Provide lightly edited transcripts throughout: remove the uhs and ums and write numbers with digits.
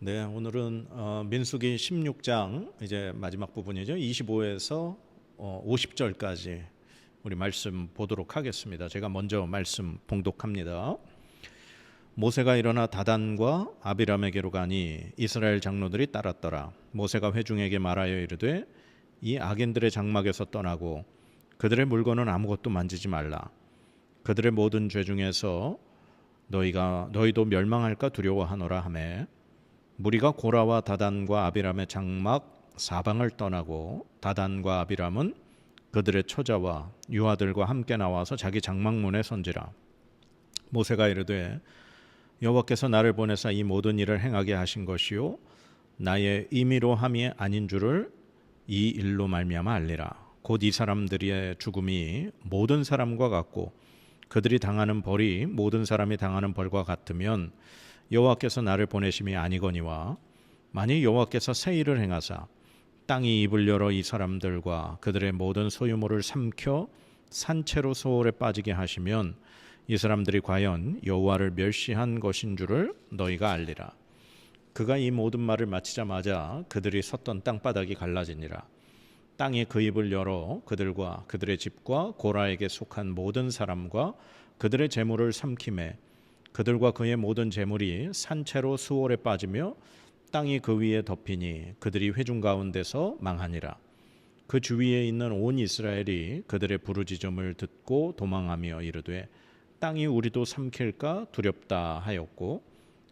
네, 오늘은 민수기 16장 이제 마지막 부분이죠. 25에서 50절까지 우리 말씀 보도록 하겠습니다. 제가 먼저 말씀 봉독합니다. 모세가 일어나 다단과 아비람에게로 가니 이스라엘 장로들이 따랐더라. 모세가 회중에게 말하여 이르되 이 악인들의 장막에서 떠나고 그들의 물건은 아무것도 만지지 말라. 그들의 모든 죄 중에서 너희도 멸망할까 두려워하노라 하매 무리가 고라와 다단과 아비람의 장막 사방을 떠나고 다단과 아비람은 그들의 처자와 유아들과 함께 나와서 자기 장막문에 선지라. 모세가 이르되 여호와께서 나를 보내사 이 모든 일을 행하게 하신 것이요 나의 임의로 함이 아닌 줄을 이 일로 말미암아 알리라. 곧 이 사람들의 죽음이 모든 사람과 같고 그들이 당하는 벌이 모든 사람이 당하는 벌과 같으면 여호와께서 나를 보내심이 아니거니와 만일 여호와께서 새 일을 행하사 땅이 입을 열어 이 사람들과 그들의 모든 소유물을 삼켜 산채로 소홀에 빠지게 하시면 이 사람들이 과연 여호와를 멸시한 것인 줄을 너희가 알리라. 그가 이 모든 말을 마치자마자 그들이 섰던 땅바닥이 갈라지니라. 땅이 그 입을 열어 그들과 그들의 집과 고라에게 속한 모든 사람과 그들의 재물을 삼키매 그들과 그의 모든 재물이 산채로 수월에 빠지며 땅이 그 위에 덮이니 그들이 회중 가운데서 망하니라. 그 주위에 있는 온 이스라엘이 그들의 부르짖음을 듣고 도망하며 이르되 땅이 우리도 삼킬까 두렵다 하였고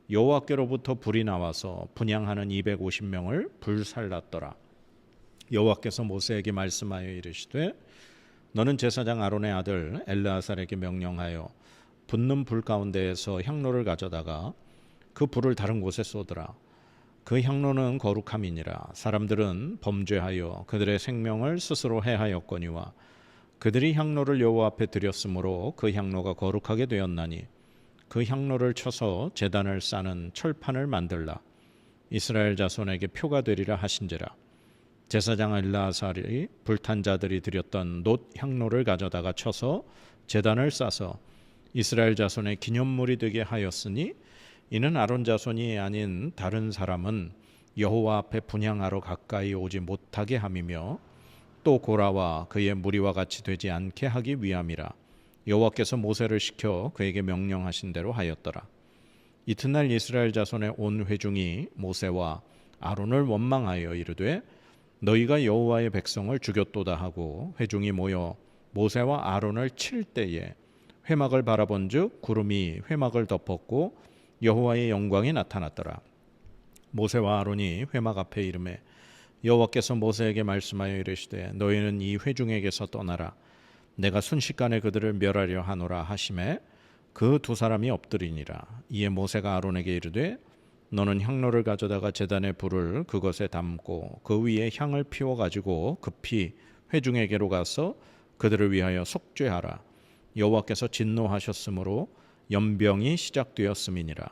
여호와께로부터 불이 나와서 분향하는 250명을 불살랐더라. 여호와께서 모세에게 말씀하여 이르시되 너는 제사장 아론의 아들 엘르아살에게 명령하여 붙는 불 가운데에서 향로를 가져다가 그 불을 다른 곳에 쏟으라. 그 향로는 거룩함이니라. 사람들은 범죄하여 그들의 생명을 스스로 해하였거니와 그들이 향로를 여호와 앞에 드렸으므로 그 향로가 거룩하게 되었나니 그 향로를 쳐서 제단을 싸는 철판을 만들라. 이스라엘 자손에게 표가 되리라 하신지라. 제사장 엘르아살이 불탄 자들이 드렸던 놋 향로를 가져다가 쳐서 제단을 싸서 이스라엘 자손의 기념물이 되게 하였으니 이는 아론 자손이 아닌 다른 사람은 여호와 앞에 분향하러 가까이 오지 못하게 함이며 또 고라와 그의 무리와 같이 되지 않게 하기 위함이라. 여호와께서 모세를 시켜 그에게 명령하신 대로 하였더라. 이튿날 이스라엘 자손의 온 회중이 모세와 아론을 원망하여 이르되 너희가 여호와의 백성을 죽였도다 하고 회중이 모여 모세와 아론을 칠 때에 회막을 바라본즉 구름이 회막을 덮었고 여호와의 영광이 나타났더라. 모세와 아론이 회막 앞에 이르매 여호와께서 모세에게 말씀하여 이르시되 너희는 이 회중에게서 떠나라. 내가 순식간에 그들을 멸하려 하노라 하시매 그 두 사람이 엎드리니라. 이에 모세가 아론에게 이르되 너는 향로를 가져다가 제단의 불을 그것에 담고 그 위에 향을 피워 가지고 급히 회중에게로 가서 그들을 위하여 속죄하라. 여호와께서 진노하셨으므로 연병이 시작되었음이니라.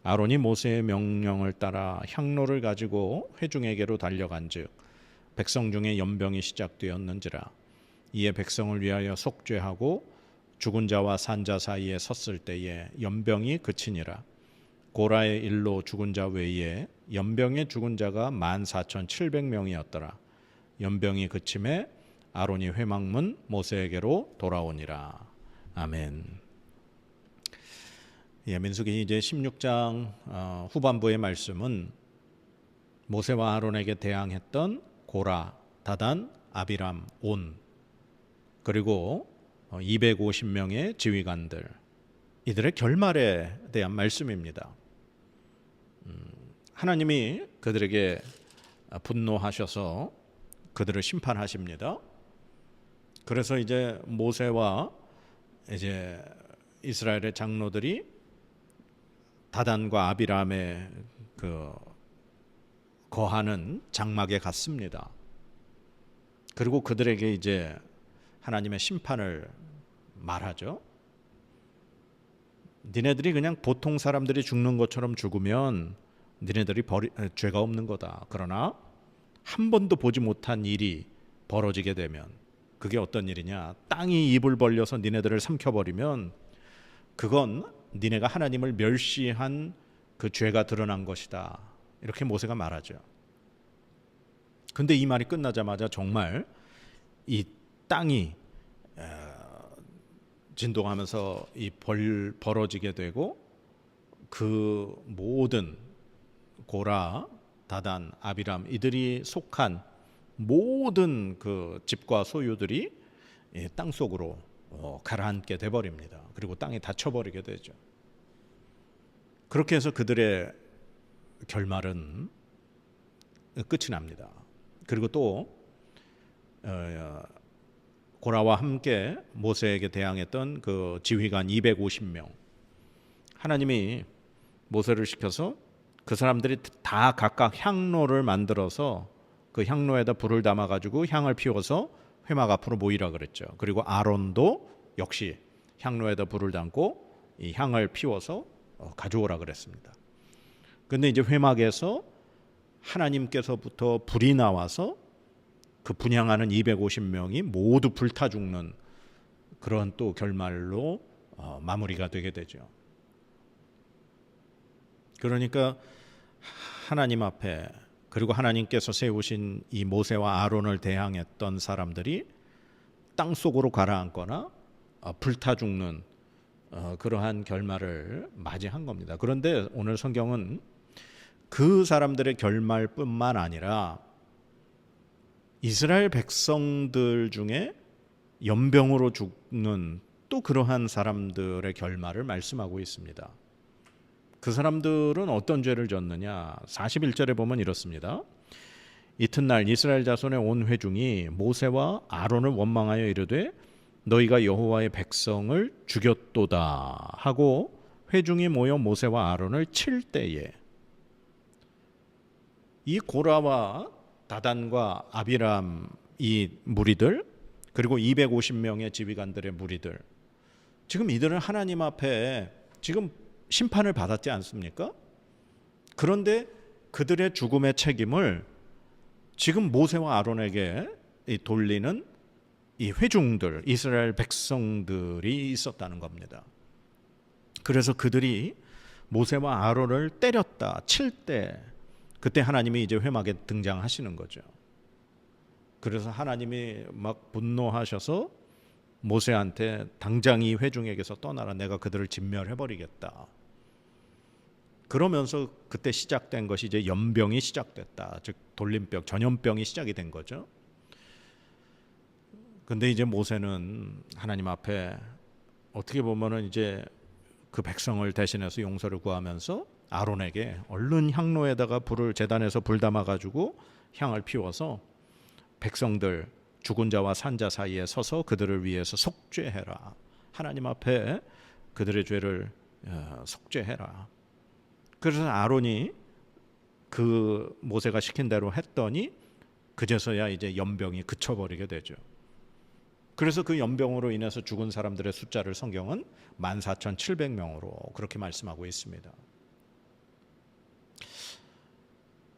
아론이 모세의 명령을 따라 향로를 가지고 회중에게로 달려간즉 백성 중에 연병이 시작되었는지라. 이에 백성을 위하여 속죄하고 죽은 자와 산 자 사이에 섰을 때에 연병이 그치니라. 고라의 일로 죽은 자 외에 연병에 죽은 자가 14,700명이었더라. 연병이 그침에 아론이 회막문 모세에게로 돌아오니라. 아멘. 민수기 이제 16장 후반부의 말씀은 모세와 아론에게 대항했던 고라, 다단, 아비람, 온 그리고 250명의 지휘관들 이들의 결말에 대한 말씀입니다. 하나님이 그들에게 분노하셔서 그들을 심판하십니다. 그래서 이제 모세와 이제 이스라엘의 장로들이 다단과 아비람에 거하는 장막에 갔습니다. 그리고 그들에게 이제 하나님의 심판을 말하죠. 니네들이 그냥 보통 사람들이 죽는 것처럼 죽으면 니네들이 죄가 없는 거다. 그러나 한 번도 보지 못한 일이 벌어지게 되면 그게 어떤 일이냐? 땅이 입을 벌려서 니네들을 삼켜버리면 그건 니네가 하나님을 멸시한 그 죄가 드러난 것이다. 이렇게 모세가 말하죠. 근데 이 말이 끝나자마자 정말 이 땅이 진동하면서 이 벌어지게 되고 그 모든 고라, 다단, 아비람 이들이 속한 모든 그 집과 소유들이 땅 속으로 가라앉게 돼 버립니다. 그리고 땅이 닫혀버리게 되죠. 그렇게 해서 그들의 결말은 끝이 납니다. 그리고 또 고라와 함께 모세에게 대항했던 그 지휘관 250명, 하나님이 모세를 시켜서 그 사람들이 다 각각 향로를 만들어서 그 향로에다 불을 담아 가지고 향을 피워서 회막 앞으로 모이라 그랬죠. 그리고 아론도 역시 향로에다 불을 담고 이 향을 피워서 가져오라 그랬습니다. 근데 이제 회막에서 하나님께서부터 불이 나와서 그 분향하는 250명이 모두 불타 죽는 그런 또 결말로 마무리가 되게 되죠. 그러니까 하나님 앞에, 그리고 하나님께서 세우신 이 모세와 아론을 대항했던 사람들이 땅 속으로 가라앉거나 불타 죽는 그러한 결말을 맞이한 겁니다. 그런데 오늘 성경은 그 사람들의 결말뿐만 아니라 이스라엘 백성들 중에 연병으로 죽는 또 그러한 사람들의 결말을 말씀하고 있습니다. 그 사람들은 어떤 죄를 졌느냐? 41절에 보면 이렇습니다. 이튿날 이스라엘 자손의 온 회중이 모세와 아론을 원망하여 이르되 너희가 여호와의 백성을 죽였도다 하고 회중이 모여 모세와 아론을 칠 때에 이 고라와 다단과 아비람 이 무리들, 그리고 250명의 지휘관들의 무리들, 지금 이들은 하나님 앞에 지금 심판을 받았지 않습니까? 그런데 그들의 죽음의 책임을 지금 모세와 아론에게 돌리는 이 회중들, 이스라엘 백성들이 있었다는 겁니다. 그래서 그들이 모세와 아론을 때렸다, 칠 때, 그때 하나님이 이제 회막에 등장하시는 거죠. 그래서 하나님이 막 분노하셔서 모세한테 당장 이 회중에게서 떠나라, 내가 그들을 진멸해버리겠다. 그러면서 그때 시작된 것이 이제 연병이 시작됐다. 즉 돌림병, 전염병이 시작이 된 거죠. 근데 이제 모세는 하나님 앞에 어떻게 보면은 이제 그 백성을 대신해서 용서를 구하면서 아론에게 얼른 향로에다가 불을, 제단에서 불 담아 가지고 향을 피워서 백성들, 죽은 자와 산 자 사이에 서서 그들을 위해서 속죄해라. 하나님 앞에 그들의 죄를 속죄해라. 그래서 아론이 그 모세가 시킨 대로 했더니 그제서야 이제 연병이 그쳐버리게 되죠. 그래서 그 연병으로 인해서 죽은 사람들의 숫자를 성경은 14,700명으로 그렇게 말씀하고 있습니다.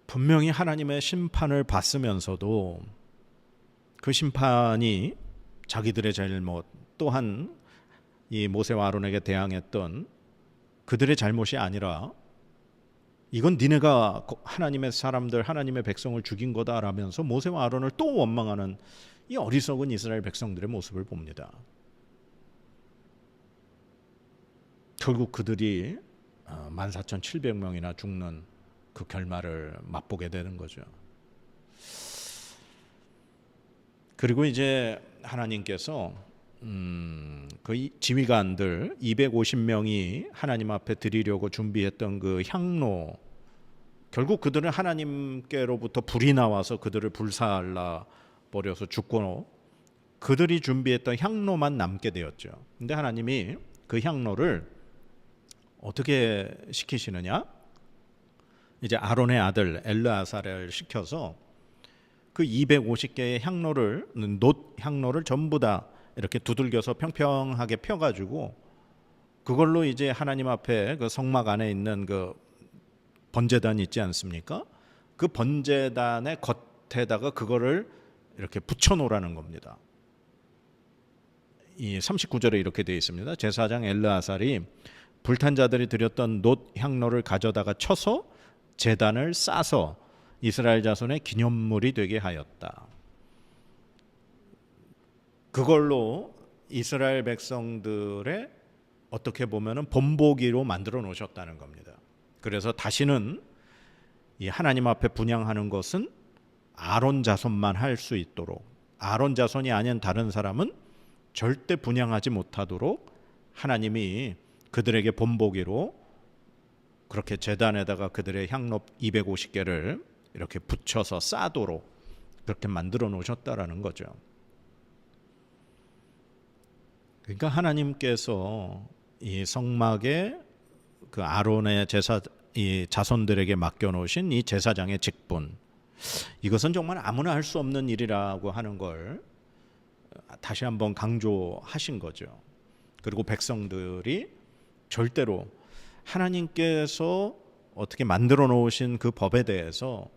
분명히 하나님의 심판을 받으면서도 그 심판이 자기들의 잘못, 또한 이 모세와 아론에게 대항했던 그들의 잘못이 아니라 이건 니네가 하나님의 사람들, 하나님의 백성을 죽인 거다라면서 모세와 아론을 또 원망하는 이 어리석은 이스라엘 백성들의 모습을 봅니다. 결국 그들이 14,700명이나 죽는 그 결말을 맛보게 되는 거죠. 그리고 이제 하나님께서 그 지휘관들 250명이 하나님 앞에 드리려고 준비했던 그 향로, 결국 그들은 하나님께로부터 불이 나와서 그들을 불살라 버려서 죽고 그들이 준비했던 향로만 남게 되었죠. 근데 하나님이 그 향로를 어떻게 시키시느냐? 이제 아론의 아들 엘르아사를 시켜서 그 250개의 향로를, 놋 향로를 전부 다 이렇게 두들겨서 평평하게 펴가지고 그걸로 이제 하나님 앞에 그 성막 안에 있는 그 번제단 있지 않습니까? 그 번제단의 겉에다가 그거를 이렇게 붙여 놓으라는 겁니다. 이 39절에 이렇게 되어 있습니다. 제사장 엘르아살이 불탄 자들이 드렸던 놋 향로를 가져다가 쳐서 제단을 쌓아서 이스라엘 자손의 기념물이 되게 하였다. 그걸로 이스라엘 백성들의 어떻게 보면은 본보기로 만들어 놓으셨다는 겁니다. 그래서 다시는 이 하나님 앞에 분향하는 것은 아론 자손만 할 수 있도록, 아론 자손이 아닌 다른 사람은 절대 분향하지 못하도록 하나님이 그들에게 본보기로 그렇게 제단에다가 그들의 향rop 250개를 이렇게 붙여서 쌓도록 그렇게 만들어 놓으셨다라는 거죠. 그러니까 하나님께서 이 성막에 그 아론의 이 자손들에게 맡겨 놓으신 이 제사장의 직분, 이것은 정말 아무나 할 수 없는 일이라고 하는 걸 다시 한번 강조하신 거죠. 그리고 백성들이 절대로 하나님께서 어떻게 만들어 놓으신 그 법에 대해서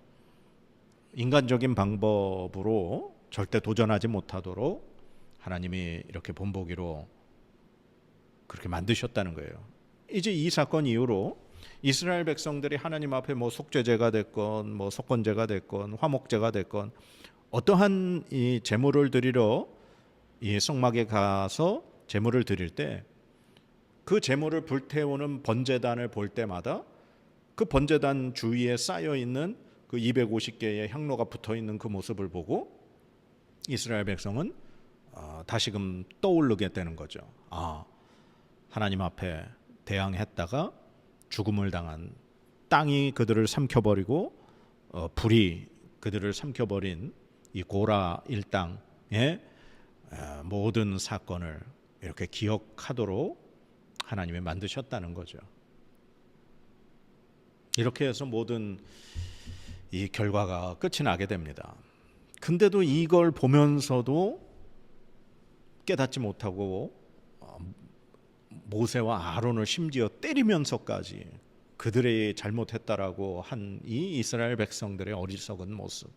인간적인 방법으로 절대 도전하지 못하도록 하나님이 이렇게 본보기로 그렇게 만드셨다는 거예요. 이제 이 사건 이후로 이스라엘 백성들이 하나님 앞에 뭐 속죄제가 됐건 뭐 속건제가 됐건 화목제가 됐건 어떠한 이 제물을 드리러 이 성막에 가서 제물을 드릴 때 그 제물을 불태우는 번제단을 볼 때마다 그 번제단 주위에 쌓여 있는 그 250개의 향로가 붙어 있는 그 모습을 보고 이스라엘 백성은 다시금 떠오르게 되는 거죠. 하나님 앞에 대항했다가 죽음을 당한, 땅이 그들을 삼켜버리고 불이 그들을 삼켜버린 이 고라 일당의 모든 사건을 이렇게 기억하도록 하나님이 만드셨다는 거죠. 이렇게 해서 모든 이 결과가 끝이 나게 됩니다. 근데도 이걸 보면서도 깨닫지 못하고 모세와 아론을 심지어 때리면서까지 그들이 잘못했다라고 한 이 이스라엘 백성들의 어리석은 모습,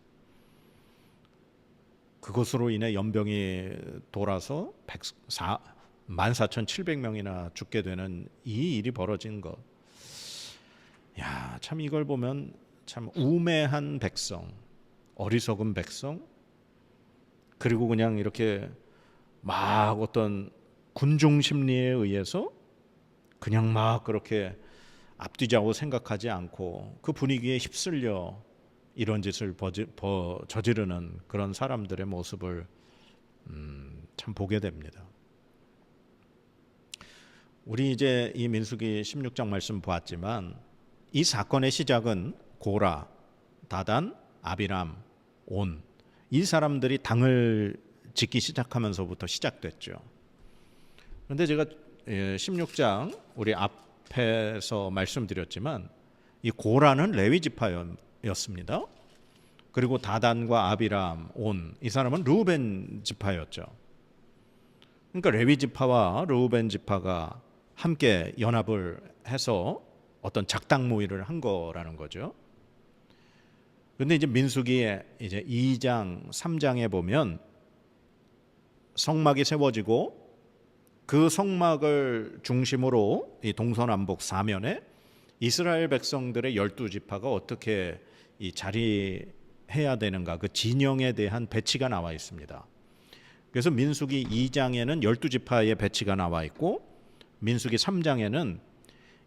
그것으로 인해 연병이 돌아서 14,700명이나 죽게 되는 이 일이 벌어진 것, 참 이걸 보면 참 우매한 백성, 어리석은 백성, 그리고 그냥 이렇게 막 어떤 군중 심리에 의해서 그냥 막 그렇게 앞뒤자고 생각하지 않고 그 분위기에 휩쓸려 이런 짓을 저지르는 그런 사람들의 모습을 참 보게 됩니다. 우리 이제 이 민수기 16장 말씀 보았지만 이 사건의 시작은 고라, 다단, 아비람, 온, 이 사람들이 당을 짓기 시작하면서부터 시작됐죠. 그런데 제가 16장 우리 앞에서 말씀드렸지만 이 고라는 레위 지파였습니다. 그리고 다단과 아비람, 온, 이 사람은 르우벤 지파였죠. 그러니까 레위 지파와 르우벤 지파가 함께 연합을 해서 어떤 작당 모의를 한 거라는 거죠. 그런데 이제 민수기에 이제 2장, 3장에 보면 성막이 세워지고 그 성막을 중심으로 이 동서남북 사면에 이스라엘 백성들의 12지파가 어떻게 이 자리해야 되는가, 그 진영에 대한 배치가 나와 있습니다. 그래서 민수기 2장에는 12지파의 배치가 나와 있고 민수기 3장에는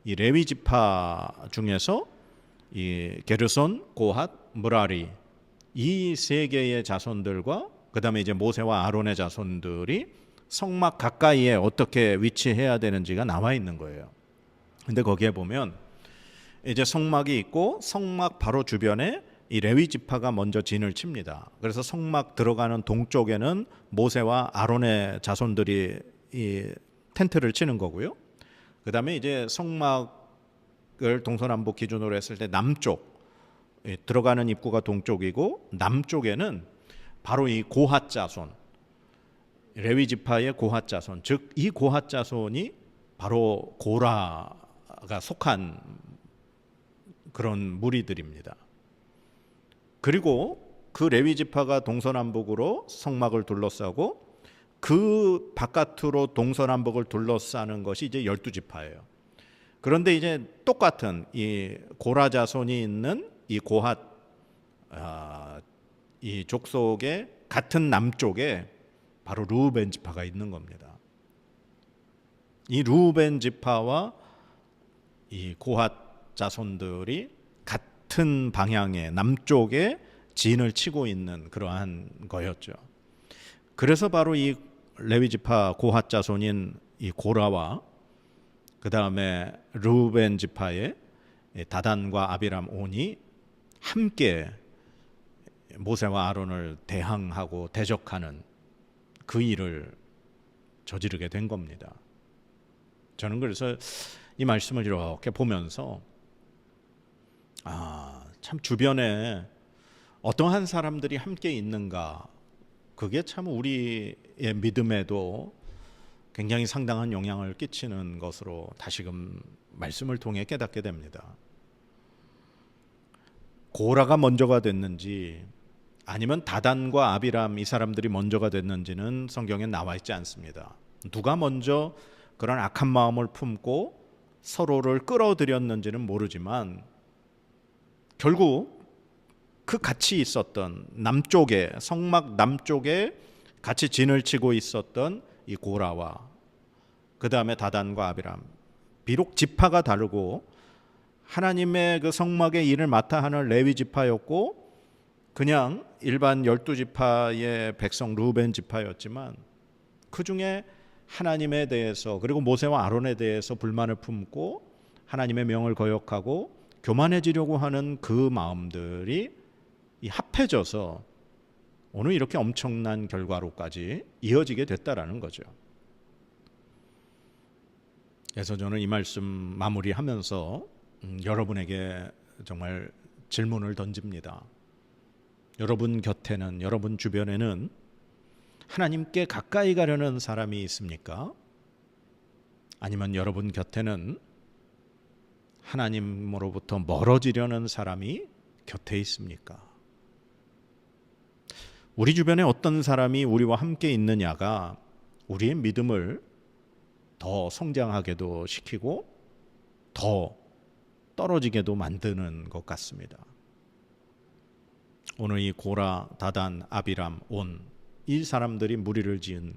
이 레위 지파 중에서 이 게르손, 고핫, 무라리 이 세 개의 자손들과 그다음에 이제 모세와 아론의 자손들이 성막 가까이에 어떻게 위치해야 되는지가 나와 있는 거예요. 근데 거기에 보면 이제 성막이 있고 성막 바로 주변에 이 레위 지파가 먼저 진을 칩니다. 그래서 성막 들어가는 동쪽에는 모세와 아론의 자손들이 이 텐트를 치는 거고요. 그다음에 이제 성막을 동서남북 기준으로 했을 때 남쪽, 들어가는 입구가 동쪽이고 남쪽에는 바로 이 고핫 자손, 레위 지파의 고핫 자손, 즉 이 고핫 자손이 바로 고라가 속한 그런 무리들입니다. 그리고 그 레위 지파가 동서남북으로 성막을 둘러싸고 그 바깥으로 동서남북을 둘러싸는 것이 이제 12지파예요. 그런데 이제 똑같은 이 고라 자손이 있는 이 고핫 이 족속의 같은 남쪽에 바로 르우벤 지파가 있는 겁니다. 이 르우벤 지파와 이 고핫 자손들이 같은 방향의 남쪽에 진을 치고 있는 그러한 거였죠. 그래서 바로 이 레위 지파 고핫 자손인 이 고라와 그 다음에 르우벤 지파의 다단과 아비람 온이 함께 모세와 아론을 대항하고 대적하는 그 일을 저지르게 된 겁니다. 저는 그래서 이 말씀을 이렇게 보면서 참 주변에 어떠한 사람들이 함께 있는가, 그게 참 우리의 믿음에도 굉장히 상당한 영향을 끼치는 것으로 다시금 말씀을 통해 깨닫게 됩니다. 고라가 먼저가 됐는지 아니면 다단과 아비람 이 사람들이 먼저가 됐는지는 성경에 나와 있지 않습니다. 누가 먼저 그런 악한 마음을 품고 서로를 끌어들였는지는 모르지만 결국 그 같이 있었던 남쪽에, 성막 남쪽에 같이 진을 치고 있었던 이 고라와 그 다음에 다단과 아비람, 비록 지파가 다르고 하나님의 그 성막의 일을 맡아 하는 레위 지파였고 그냥 일반 12지파의 백성 르우벤 지파였지만 그 중에 하나님에 대해서 그리고 모세와 아론에 대해서 불만을 품고 하나님의 명을 거역하고 교만해지려고 하는 그 마음들이 합해져서 오늘 이렇게 엄청난 결과로까지 이어지게 됐다라는 거죠. 그래서 저는 이 말씀 마무리하면서 여러분에게 정말 질문을 던집니다. 여러분 곁에는, 여러분 주변에는 하나님께 가까이 가려는 사람이 있습니까? 아니면 여러분 곁에는 하나님으로부터 멀어지려는 사람이 곁에 있습니까? 우리 주변에 어떤 사람이 우리와 함께 있느냐가 우리의 믿음을 더 성장하게도 시키고 더 떨어지게도 만드는 것 같습니다. 오늘 이 고라, 다단, 아비람, 온 이 사람들이 무리를 지은,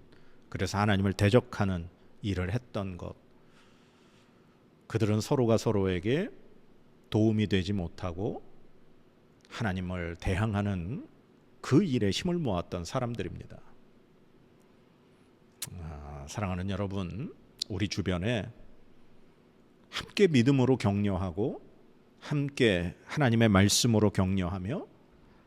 그래서 하나님을 대적하는 일을 했던 것, 그들은 서로가 서로에게 도움이 되지 못하고 하나님을 대항하는 그 일에 힘을 모았던 사람들입니다. 사랑하는 여러분, 우리 주변에 함께 믿음으로 격려하고 함께 하나님의 말씀으로 격려하며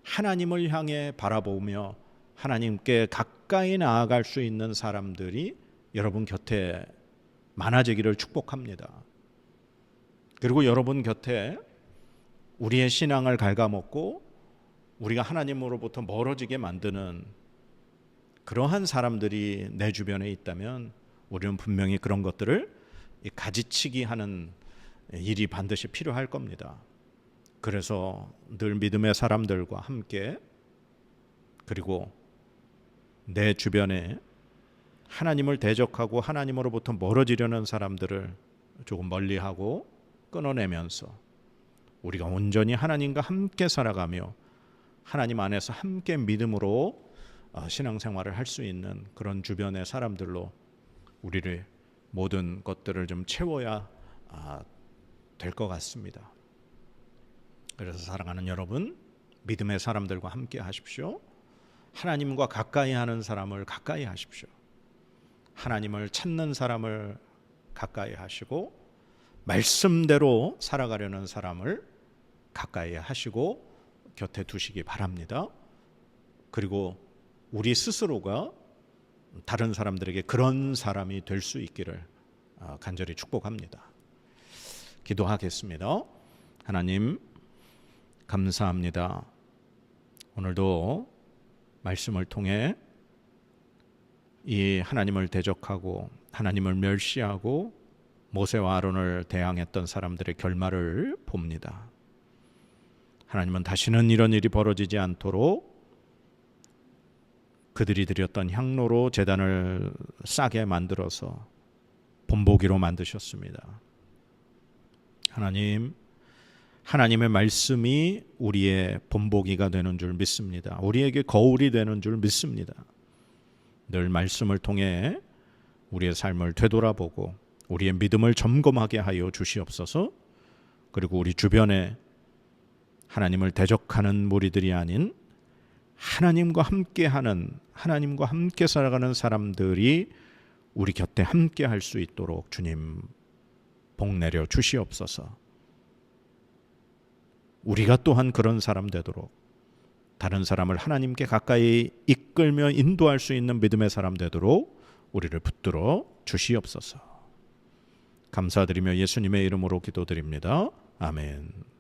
하나님을 향해 바라보며 하나님께 가까이 나아갈 수 있는 사람들이 여러분 곁에 많아지기를 축복합니다. 그리고 여러분 곁에 우리의 신앙을 갉아먹고 우리가 하나님으로부터 멀어지게 만드는 그러한 사람들이 내 주변에 있다면 우리는 분명히 그런 것들을 가지치기 하는 일이 반드시 필요할 겁니다. 그래서 늘 믿음의 사람들과 함께, 그리고 내 주변에 하나님을 대적하고 하나님으로부터 멀어지려는 사람들을 조금 멀리하고 끊어내면서 우리가 온전히 하나님과 함께 살아가며 하나님 안에서 함께 믿음으로 신앙생활을 할 수 있는 그런 주변의 사람들로 우리를 모든 것들을 좀 채워야 될 것 같습니다. 그래서 사랑하는 여러분, 믿음의 사람들과 함께 하십시오. 하나님과 가까이 하는 사람을 가까이 하십시오. 하나님을 찾는 사람을 가까이 하시고 말씀대로 살아가려는 사람을 가까이 하시고 곁에 두시기 바랍니다. 그리고 우리 스스로가 다른 사람들에게 그런 사람이 될 수 있기를 간절히 축복합니다. 기도하겠습니다. 하나님 감사합니다. 오늘도 말씀을 통해 이 하나님을 대적하고 하나님을 멸시하고 모세와 아론을 대항했던 사람들의 결말을 봅니다. 하나님은 다시는 이런 일이 벌어지지 않도록 그들이 드렸던 향로로 제단을 싸게 만들어서 본보기로 만드셨습니다. 하나님, 하나님의 말씀이 우리의 본보기가 되는 줄 믿습니다. 우리에게 거울이 되는 줄 믿습니다. 늘 말씀을 통해 우리의 삶을 되돌아보고 우리의 믿음을 점검하게 하여 주시옵소서. 그리고 우리 주변에 하나님을 대적하는 무리들이 아닌 하나님과 함께하는, 하나님과 함께 살아가는 사람들이 우리 곁에 함께 할 수 있도록 주님 복 내려 주시옵소서. 우리가 또한 그런 사람 되도록, 다른 사람을 하나님께 가까이 이끌며 인도할 수 있는 믿음의 사람 되도록 우리를 붙들어 주시옵소서. 감사드리며 예수님의 이름으로 기도드립니다. 아멘.